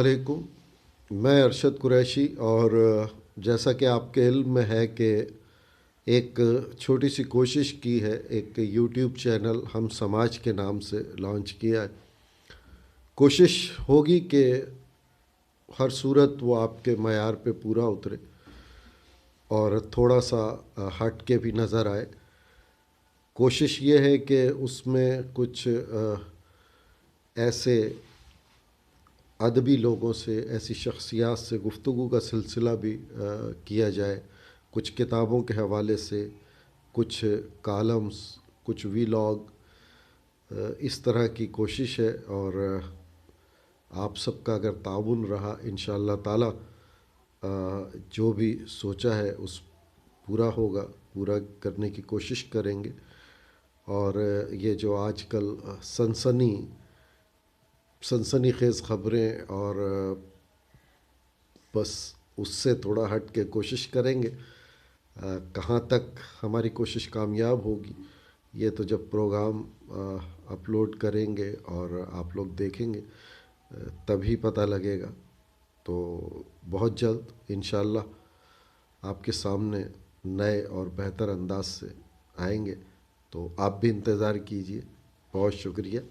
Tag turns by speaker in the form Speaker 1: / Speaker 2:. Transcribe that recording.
Speaker 1: अलैकुम। मैं अरशद कुरैशी और जैसा कि आपके इल्म में है कि एक छोटी सी कोशिश की है, एक यूट्यूब चैनल हम समाज के नाम से लॉन्च किया है। कोशिश होगी कि हर सूरत वो आपके मयार पे पूरा उतरे और थोड़ा सा हट के भी नज़र आए। कोशिश ये है कि उसमें कुछ ऐसे अदबी लोगों से, ऐसी शख्सियात से गुफ्तगू का सिलसिला भी किया जाए। कुछ किताबों के हवाले से, कुछ कॉलम्स, कुछ वीलॉग, इस तरह की कोशिश है। और आप सबका अगर ताउन रहा, इंशाअल्लाह ताला जो भी सोचा है उस पूरा होगा, पूरा करने की कोशिश करेंगे। और ये जो आजकल सनसनी खेज़ ख़बरें और बस उससे थोड़ा हट के कोशिश करेंगे। कहाँ तक हमारी कोशिश कामयाब होगी ये तो जब प्रोग्राम अपलोड करेंगे और आप लोग देखेंगे तभी पता लगेगा। तो बहुत जल्द इंशाअल्लाह आपके सामने नए और बेहतर अंदाज से आएंगे, तो आप भी इंतज़ार कीजिए। बहुत शुक्रिया।